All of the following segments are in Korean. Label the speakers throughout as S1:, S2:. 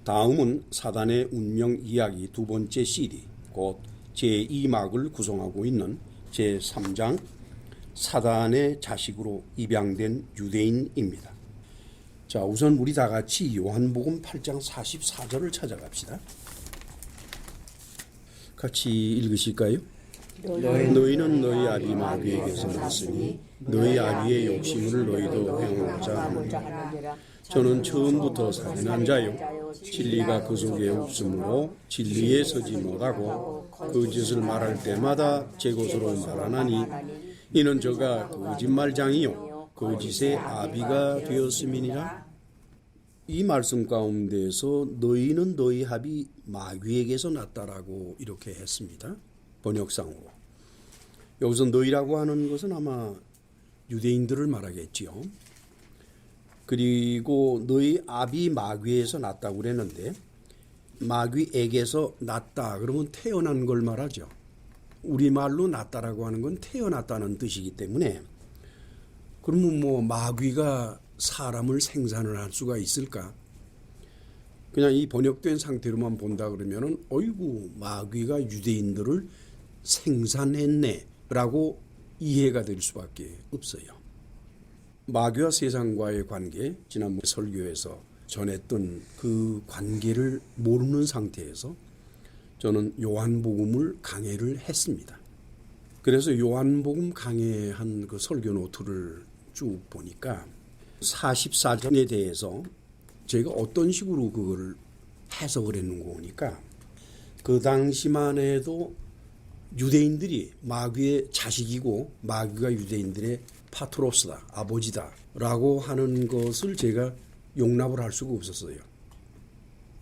S1: 다음은 사단의 운명 이야기 두 번째 CD, 곧 제2막을 구성하고 있는 제3장 사단의 자식으로 입양된 유대인입니다. 자, 우선 우리 다 같이 요한복음 8장 44절을 찾아갑시다. 같이 읽으실까요? 너희는 너희 아비 마귀에게서 났으니 너희 아비의 욕심을 너희도 행하고자 하느니라. 저는 처음부터 살인한 자요 진리가 그 속에 없으므로 진리에 서지 못하고 거짓을 말할 때마다 제 것으로 말하나니 이는 저가 거짓말장이요 거짓의 아비가 되었음이니라. 이 말씀 가운데서 너희는 너희 아비 마귀에게서 났다라고 이렇게 했습니다. 번역상으로. 여기서 너희라고 하는 것은 아마 유대인들을 말하겠지요. 그리고 너희 아비 마귀에서 났다고 그랬는데 마귀에게서 났다 그러면 태어난 걸 말하죠. 우리말로 났다라고 하는 건 태어났다는 뜻이기 때문에 그러면 뭐 마귀가 사람을 생산을 할 수가 있을까? 그냥 이 번역된 상태로만 본다 그러면은 어이구 마귀가 유대인들을 생산했네 라고 이해가 될 수밖에 없어요. 마귀와 세상과의 관계, 지난번 설교에서 전했던 그 관계를 모르는 상태에서 저는 요한복음을 강해를 했습니다. 그래서 요한복음 강해한 그 설교 노트를 쭉 보니까 44절에 대해서 제가 어떤 식으로 그걸 해석을 했는 거 보니까 그 당시만 해도 유대인들이 마귀의 자식이고 마귀가 유대인들의 파트로스다, 아버지다 라고 하는 것을 제가 용납을 할 수가 없었어요.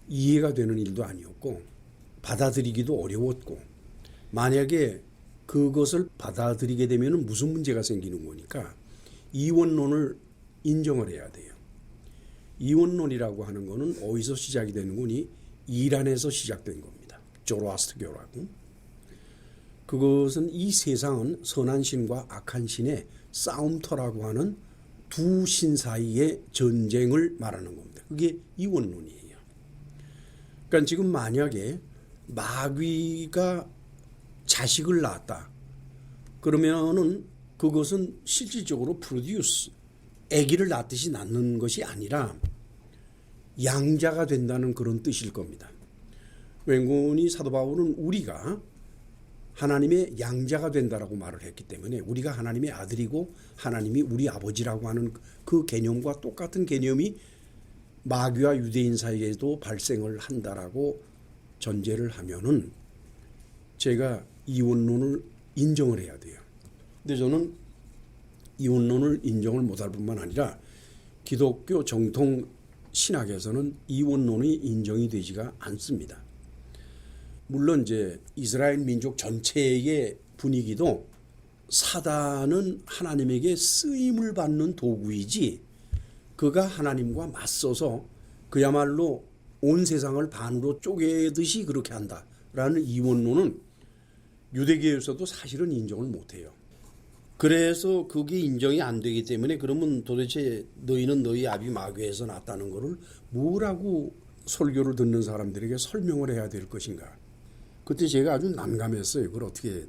S1: 이해가 되는 일도 아니었고 받아들이기도 어려웠고 만약에 그것을 받아들이게 되면 무슨 문제가 생기는 거니까 이원론을 인정을 해야 돼요. 이원론이라고 하는 것은 어디서 시작이 되는 거니? 이란에서 시작된 겁니다. 조로아스트교라고. 그것은 이 세상은 선한 신과 악한 신의 싸움터라고 하는 두 신 사이의 전쟁을 말하는 겁니다. 그게 이원론이에요. 그러니까 지금 만약에 마귀가 자식을 낳았다. 그러면은 그것은 실질적으로 프로듀스, 아기를 낳듯이 낳는 것이 아니라 양자가 된다는 그런 뜻일 겁니다. 왠고니 사도 바울은 우리가 하나님의 양자가 된다라고 말을 했기 때문에 우리가 하나님의 아들이고 하나님이 우리 아버지라고 하는 그 개념과 똑같은 개념이 마귀와 유대인 사이에도 발생을 한다라고 전제를 하면은 제가 이원론을 인정을 해야 돼요. 근데 저는 이원론을 인정을 못할 뿐만 아니라 기독교 정통 신학에서는 이원론이 인정이 되지가 않습니다. 물론 이제 이스라엘 민족 전체의 분위기도 사단은 하나님에게 쓰임을 받는 도구이지 그가 하나님과 맞서서 그야말로 온 세상을 반으로 쪼개듯이 그렇게 한다라는 이원론은 유대교에서도 사실은 인정을 못해요. 그래서 그게 인정이 안 되기 때문에 그러면 도대체 너희는 너희 아비 마귀에서 났다는 것을 뭐라고 설교를 듣는 사람들에게 설명을 해야 될 것인가. 그때 제가 아주 난감했어요. 그걸 어떻게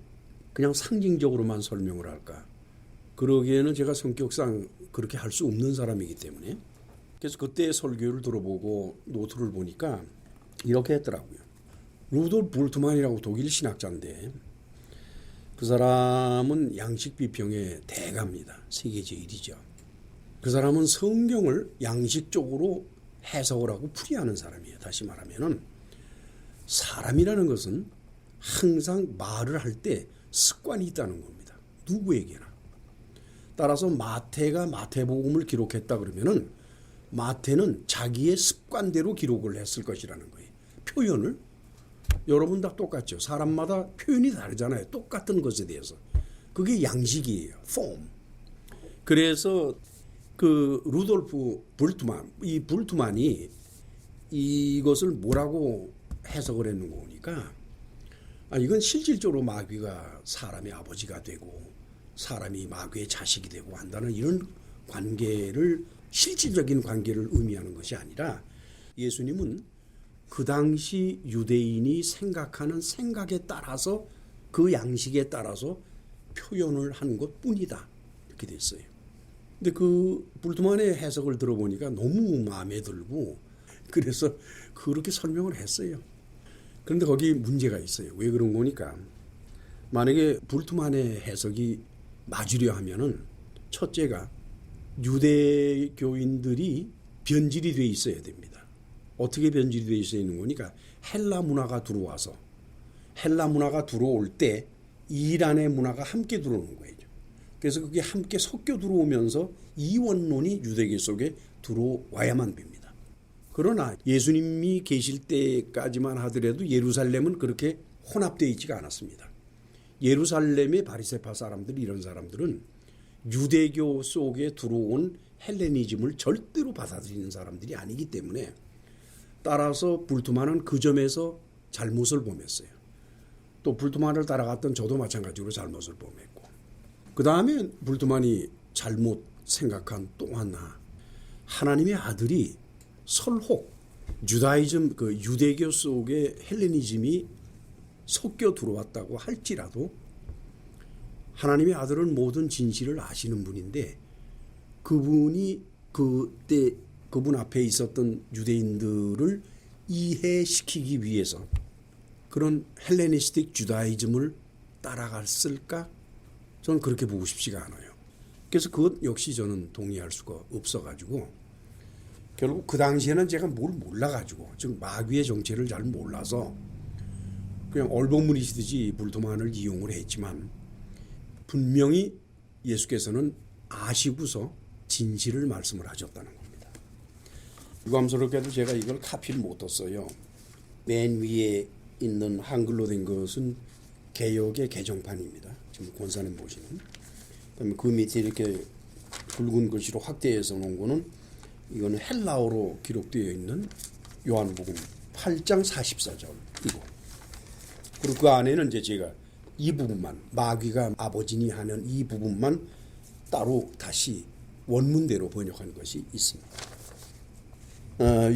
S1: 그냥 상징적으로만 설명을 할까. 그러기에는 제가 성격상 그렇게 할 수 없는 사람이기 때문에. 그래서 그때 설교를 들어보고 노트를 보니까 이렇게 했더라고요. 루돌프 볼트만이라고 독일 신학자인데 그 사람은 양식 비평의 대가입니다. 세계 제1이죠. 그 사람은 성경을 양식적으로 해석을 하고 풀이하는 사람이에요. 다시 말하면은 사람이라는 것은 항상 말을 할 때 습관이 있다는 겁니다. 누구에게나. 따라서 마태가 마태복음을 기록했다 그러면은 마태는 자기의 습관대로 기록을 했을 것이라는 거예요. 표현을. 여러분 다 똑같죠. 사람마다 표현이 다르잖아요. 똑같은 것에 대해서. 그게 양식이에요. 폼. 그래서 그 루돌프 볼트만, 이 볼트만이 이것을 뭐라고 해석을 했는 거 보니까 이건 실질적으로 마귀가 사람의 아버지가 되고 사람이 마귀의 자식이 되고 한다는 이런 관계를 실질적인 관계를 의미하는 것이 아니라 예수님은 그 당시 유대인이 생각하는 생각에 따라서 그 양식에 따라서 표현을 한 것뿐이다. 이렇게 됐어요. 근데 그 불트만의 해석을 들어보니까 너무 마음에 들고 그래서 그렇게 설명을 했어요. 그런데 거기 문제가 있어요. 왜 그런 거니까 만약에 불트만의 해석이 맞으려 하면은 첫째가 유대교인들이 변질이 돼 있어야 됩니다. 어떻게 변질이 돼 있어야 있는 거니까 헬라 문화가 들어와서 헬라 문화가 들어올 때 이란의 문화가 함께 들어오는 거예요. 그래서 그게 함께 섞여 들어오면서 이원론이 유대교 속에 들어와야만 됩니다. 그러나 예수님이 계실 때까지만 하더라도 예루살렘은 그렇게 혼합되어 있지가 않았습니다. 예루살렘의 바리새파 사람들 이런 사람들은 유대교 속에 들어온 헬레니즘을 절대로 받아들이는 사람들이 아니기 때문에 따라서 불트만은 그 점에서 잘못을 범했어요. 또 불트만을 따라갔던 저도 마찬가지로 잘못을 범했고 그 다음에 불트만이 잘못 생각한 또 하나 하나님의 아들이 설혹 주다이즘 그 유대교 속에 헬레니즘이 섞여 들어왔다고 할지라도 하나님의 아들은 모든 진실을 아시는 분인데 그분이 그때 그분 앞에 있었던 유대인들을 이해시키기 위해서 그런 헬레니스틱 주다이즘을 따라갔을까? 저는 그렇게 보고 싶지가 않아요. 그래서 그것 역시 저는 동의할 수가 없어가지고 결국 그 당시에는 제가 뭘 몰라가지고 즉 마귀의 정체를 잘 몰라서 그냥 얼버무리시듯이 불트만을 이용을 했지만 분명히 예수께서는 아시고서 진실을 말씀을 하셨다는 겁니다. 유감스럽게도 제가 이걸 카피를 못 떴어요. 맨 위에 있는 한글로 된 것은 개역의 개정판입니다. 지금 권사님 보시는. 그다음에 그 밑에 이렇게 굵은 글씨로 확대해서 놓은 거는 이거는 헬라어로 기록되어 있는 요한복음 8장 44절이고 그리고 그 안에는 이제 제가 이 부분만 마귀가 아버지니 하는 이 부분만 따로 다시 원문대로 번역한 것이 있습니다.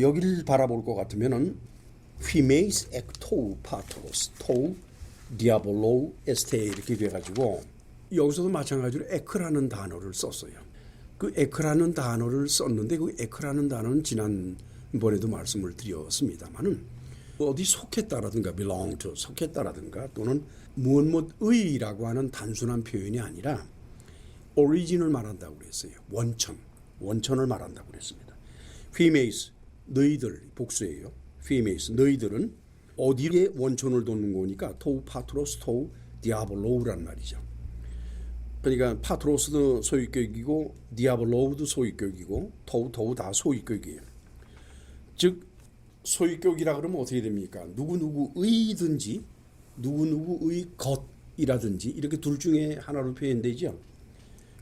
S1: 여기를 바라볼 것 같으면은 휘메이스 엑토우 파토로스 토우 디아볼로우 에스테 이렇게 돼가지고 여기서도 마찬가지로 에크라는 단어를 썼어요. 그 에크라는 단어를 썼는데 그 에크라는 단어는 지난번에도 말씀을 드렸습니다만은 어디 속했다라든가 belong to 속했다라든가 또는 무엇의라고 하는 단순한 표현이 아니라 오리진을 말한다고 그랬어요. 원천을 말한다고 그랬습니다. 휘메이스 너희들 복수예요. 휘메이스 너희들은 어디에 원천을 뒀는 거니까 토우 파트로스 토우 디아볼로우란 말이죠. 그러니까 파트로스도 소유격이고 디아볼로우도 소유격이고 토우 다 소유격이에요. 즉 소유격이라 그러면 어떻게 됩니까? 누구누구의든지 누구누구의 것이라든지 이렇게 둘 중에 하나로 표현되죠.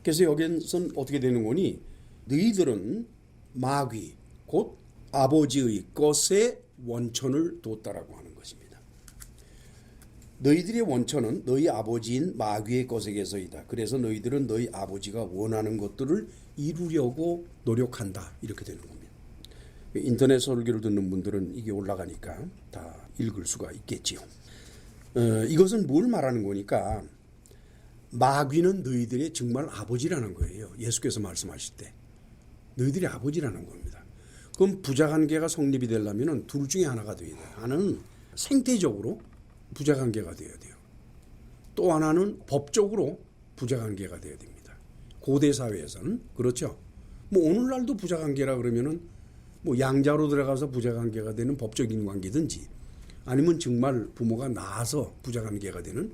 S1: 그래서 여기서는 어떻게 되는 거니? 너희들은 마귀 곧 아버지의 것에 원천을 뒀다라고 하는 것입니다. 너희들의 원천은 너희 아버지인 마귀의 것에게서이다. 그래서 너희들은 너희 아버지가 원하는 것들을 이루려고 노력한다. 이렇게 되는 겁니다. 인터넷 설교를 듣는 분들은 이게 올라가니까 다 읽을 수가 있겠지요. 이것은 뭘 말하는 거니까 마귀는 너희들의 정말 아버지라는 거예요. 예수께서 말씀하실 때 너희들이 아버지라는 겁니다. 그럼 부자관계가 성립이 되려면 둘 중에 하나가 돼야 돼요. 하나는 생태적으로 부자관계가 돼야 돼요. 또 하나는 법적으로 부자관계가 돼야 됩니다. 고대 사회에서는 그렇죠. 뭐 오늘날도 부자관계라 그러면은 뭐 양자로 들어가서 부자관계가 되는 법적인 관계든지 아니면 정말 부모가 낳아서 부자관계가 되는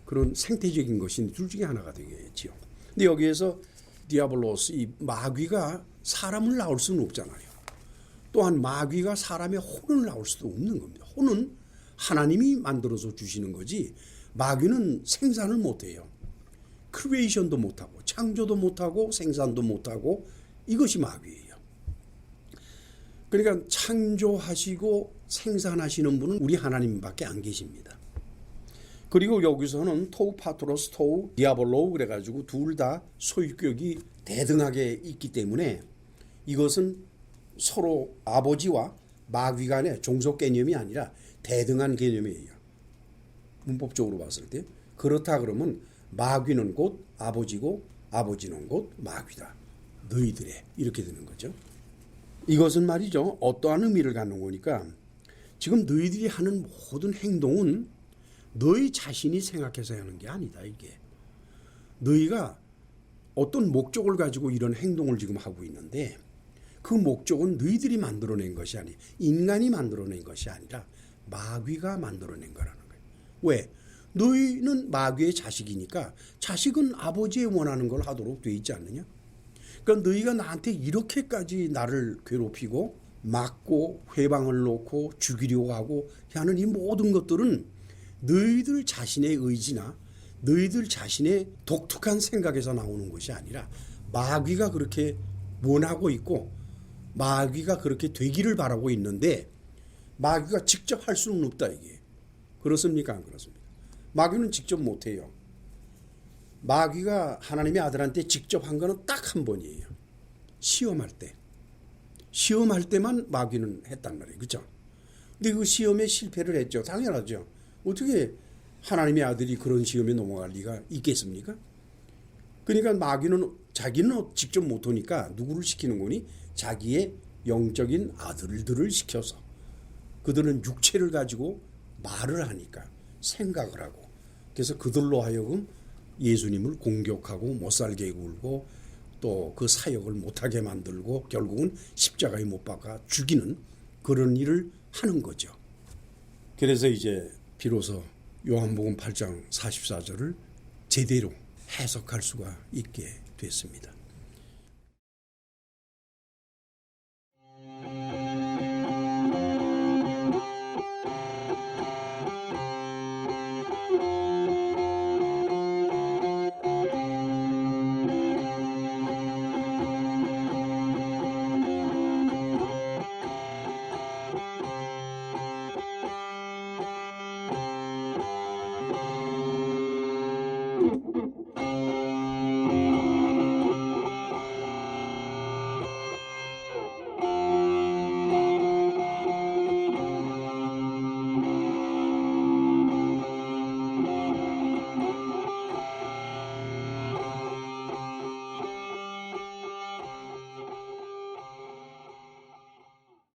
S1: 그런 생태적인 것인 둘 중에 하나가 되겠지요. 근데 여기에서 디아블로스 이 마귀가 사람을 낳을 수는 없잖아요. 또한 마귀가 사람의 혼을 낳을 수도 없는 겁니다. 혼은 하나님이 만들어서 주시는 거지 마귀는 생산을 못해요. 크리에이션도 못하고 창조도 못하고 생산도 못하고 이것이 마귀예요. 그러니까 창조하시고 생산하시는 분은 우리 하나님밖에 안 계십니다. 그리고 여기서는 토우 파트로스 토우 디아볼로우 그래가지고 둘 다 소유격이 대등하게 있기 때문에 이것은 서로 아버지와 마귀간의 종속 개념이 아니라 대등한 개념이에요. 문법적으로 봤을 때. 그렇다 그러면 마귀는 곧 아버지고 아버지는 곧 마귀다. 너희들의 이렇게 되는 거죠. 이것은 말이죠. 어떠한 의미를 갖는 거니까 지금 너희들이 하는 모든 행동은 너희 자신이 생각해서 하는 게 아니다. 이게 너희가 어떤 목적을 가지고 이런 행동을 지금 하고 있는데 그 목적은 너희들이 만들어낸 것이 아니 인간이 만들어낸 것이 아니라 마귀가 만들어낸 거라는 거예요. 왜? 너희는 마귀의 자식이니까 자식은 아버지의 원하는 걸 하도록 돼 있지 않느냐? 그러니까 너희가 나한테 이렇게까지 나를 괴롭히고 막고 회방을 놓고 죽이려고 하고 하는 이 모든 것들은 너희들 자신의 의지나 너희들 자신의 독특한 생각에서 나오는 것이 아니라 마귀가 그렇게 원하고 있고 마귀가 그렇게 되기를 바라고 있는데 마귀가 직접 할 수는 없다 이게. 그렇습니까? 안 그렇습니까? 마귀는 직접 못해요. 마귀가 하나님의 아들한테 직접 한 거는 딱 한 번이에요. 시험할 때. 시험할 때만 마귀는 했단 말이에요. 그렇죠? 근데 그 시험에 실패를 했죠. 당연하죠. 어떻게 하나님의 아들이 그런 시험에 넘어갈 리가 있겠습니까? 그러니까 마귀는 자기는 직접 못하니까 누구를 시키는 거니? 자기의 영적인 아들들을 시켜서 그들은 육체를 가지고 말을 하니까 생각을 하고 그래서 그들로 하여금 예수님을 공격하고 못살게 굴고 또 그 사역을 못하게 만들고 결국은 십자가에 못 박아 죽이는 그런 일을 하는 거죠. 그래서 이제 비로소 요한복음 8장 44절을 제대로 해석할 수가 있게 됐습니다.